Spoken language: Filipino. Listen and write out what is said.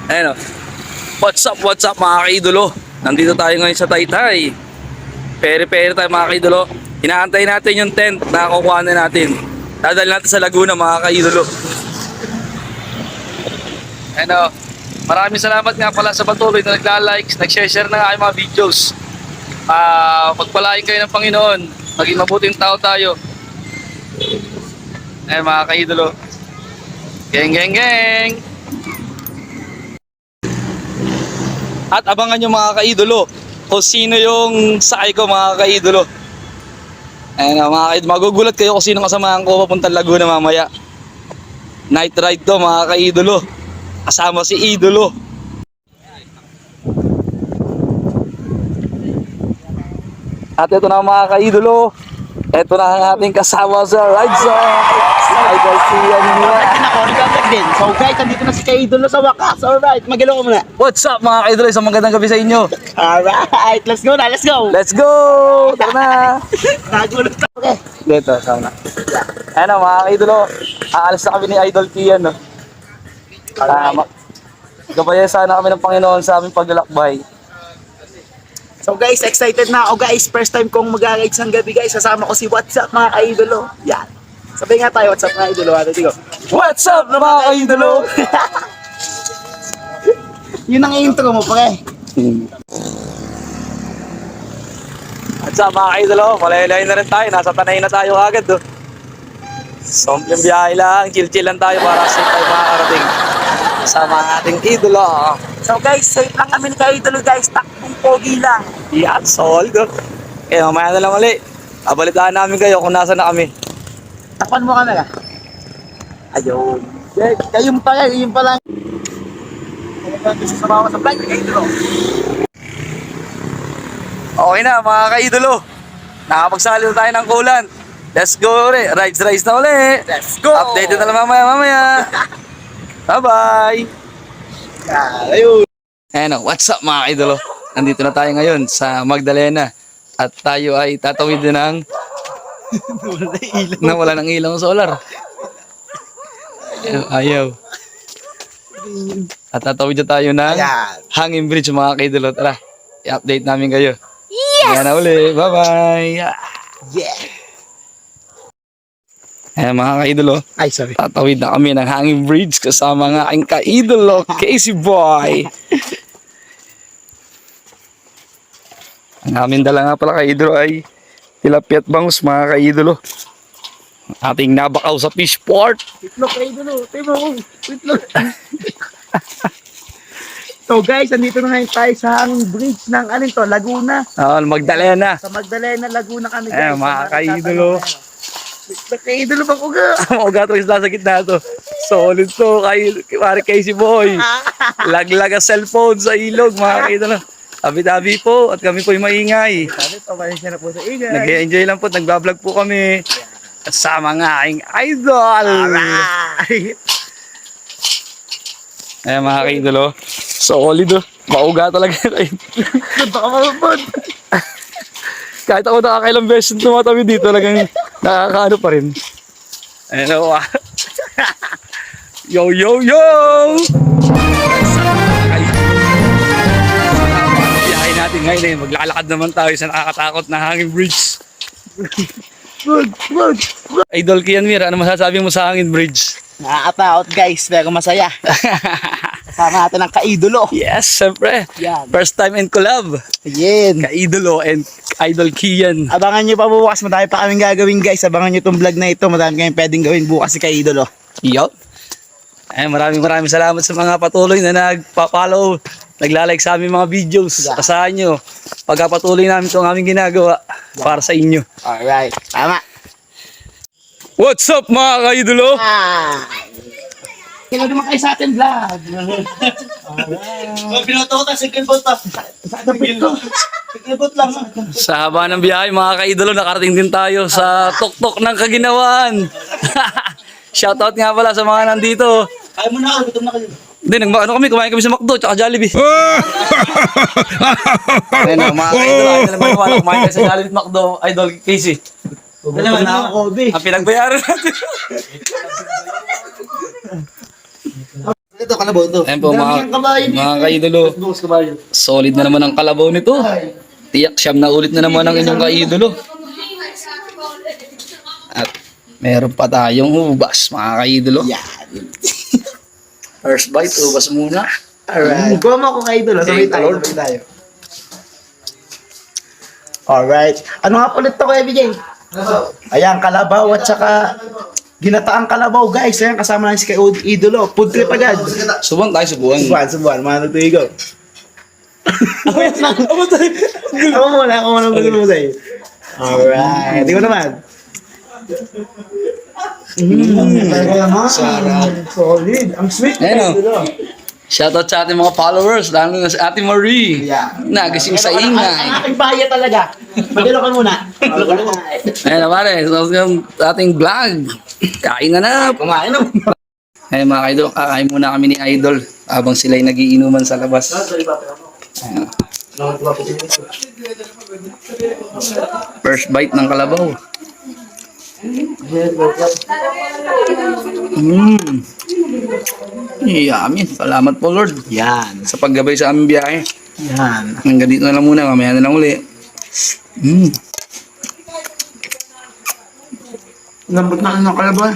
Ayan o. What's up mga kaidolo? Nandito tayo ngayon sa Taytay. Pere-pere tayo mga kaidolo. Inaantay natin yung tent na kukuha na natin. Dadalhin natin sa Laguna mga kaidolo. Ayan o. Maraming salamat nga pala sa patuloy na nagla-likes, nag-share ng aking mga videos. Pagpalain kayo ng Panginoon. Maging mabuting tao tayo. Ayan mga kaidolo. Geng. At abangan nyo mga kaidolo kung sino yung sakay ko mga kaidolo. Ayan mga kaidolo, magugulat kayo kung sino kasamahan ko papuntang Laguna mamaya. Night ride to mga kaidolo. Kasama si Idolo. At ito na mga kaidolo. Ito na ang ating kasama sa ride zone. Idol Kian niya. Din. So guys, nandito na si Kaidolo sa wakas. Alright, magilo ko muna. What's up mga kaidolo? Isang magandang gabi sa inyo. Alright, let's go na, let's go. Let's go! Tara na! Nagulat na. Okay. Dito, sama na. Ayan o mga kaidolo. Aalis na kami ni Idol Kian. No? Gabayan sana kami ng Panginoon sa aming paglalakbay. So guys, excited na ako guys. First time kong mag-ride sang gabi guys. Kasama ko si What's Up mga Kaidolo. Yan. Sabay nga tayo, What's Up mga Idolo. Ano, tigo. What's up na mga kaidolo? Yun ang intro mo, pre. At sa mga kaidolo, malaylayin na rin tayo. Nasa Tanay na tayo agad. Oh. Sompleng biyahe lang. Chill lang tayo para safe tayo makakarating. Kasama ang ating idolo. So guys, safe lang kami ni Kaidolo guys. Takbong pogi lang. Yan, solid. Oh. Eh, mamaya na lang ulit. Abalitaan namin kayo kung nasa na kami. Takpan mo kami ka. Ayun. Kayong pa yan, yun pa lang. Ayun, sasama ko sa vlog ni Kaidolo. Okay na mga kaidolo. Nakapagsali na tayo ng kulan. Let's go ulit. Rides na ulit. Let's go! Update na lang mamaya. Bye-bye. Ayun. Ayan o, what's up mga kaidolo? Nandito na tayo ngayon sa Magdalena. At tayo ay tatawid din ng wala ng ilaw solar. Ayaw. At tatawid na tayo ng Hanging Bridge mga kaidolo. Tara, i-update namin kayo. Yes! Ayan na uli. Bye-bye. Yeah. Ayan mga kaidolo. Ay, sorry. Tatawid na kami ng Hanging Bridge kasama ng aking kaidolo, Casey Boy. Ang aming dala nga pala kaidolo ay tilapia at bangus mga kaidolo. Ating nabakaw sa fishport. Itlog Kaidolo. Timo. Itlog. So guys, nandito na ngayon tayo sa hanging bridge ng alin to, Laguna. Magdalena. Sa Magdalena, Laguna kami guys. Ayan mga kaidolo. Kaidolo bang uga? Uga to isla sa gitna to. Solid to kay Casey Boy. Laglag ang cellphone sa ilog mga kaidolo. Tabi-tabi po at kami po ay maingay. Sabi, pamanisya na po sa ingay. Nag-enjoy lang po, nagbablog po kami. Kasama nga aking idol. Alright. Ayan mga kaidolo. Solid oh. Mauga talaga. Baka mamabod. Kahit ako nakakailang beses tumatabi dito, talagang nakakaano pa rin. Ayan o. Yo! Biyahe natin ngayon eh. Maglalakad naman tayo sa nakakatakot na Hanging Bridge. Wag. Idol Kian Mir, ano masasabi mo sa Hanging Bridge? Nakakatakot guys, pero masaya. Kasama natin ang Kaidolo. Yes, syempre. Yan. First time in collab. Ayan. Kaidolo and Idol Kian. Abangan nyo pa bukas, madami pa kaming gagawin guys. Abangan nyo itong vlog na ito, madami kayong pwedeng gawin bukas si Kaidolo. Yup. Ay, maraming salamat sa mga patuloy na nagpa-follow, nagla-like sa aming mga videos. Asahan nyo, pagkapatuloy namin itong aming ginagawa para sa inyo. Alright, tama. What's up mga kaidolo? Kailan naman kayo sa atin vlog? Binoto ko ta, second vote ta. Second vote lang. Sa haba ng biyahe mga kaidolo, nakarating din tayo sa tuktok ng Kaginawaan. Shoutout nga pala sa mga nandito. Kaya mo na ako, gutom na kayo. Hindi, kumain kami sa McDo tsaka Jollibee. Ayun mga kaidolo, ay naman kumain kami sa Jollibee at McDo, Idol Casey. Dalawa na ako, Kobe. Ang pinagbayaran natin. Ito, kalabaw ito. Ayan po Dami ang kabayo dito. mga kaidolo. Dos kabayo. Solid na naman ang kalabaw nito. Tiyak siyam na ulit na naman ang inyong kaidolo. At meron pa tayong ubas mga kaidolo. Yan. First bite, ubas muna. Alright. Kuha mo ako kaidolo. Sabay Thank tayo. you, Lord. Sabay tayo. Alright. Ano nga ulit to, Kuya BJ? Ayan, kalabaw at saka ginataang kalabaw, guys. Ayan, kasama natin si kay Idolo. Food trip agad. Subukan tayo, subukan. Subuan. Mano to go. Ako muna gusto mo sa'yo. Alright. Tingnan naman. Sarap. Solid. Ang sweet. Ayan o. Shoutout sa ating mga followers, lalo na sa Ate Marie. Yeah. Nagising sa Ang ingay. aking bahaya talaga. Magano ka muna. Ayan na pare, so yung ating vlog. Kain na na. Kumain na. Ayan mga idol, kakain muna kami ni Idol habang sila'y nagiinuman sa labas. Ayan. First bite ng kalabaw. Yummy. Salamat po Lord Yan. sa paggabay sa aming biyahe. Yan. Hanggang dito na lang muna, mamaya na lang uli. Lambot na ng kalabaw.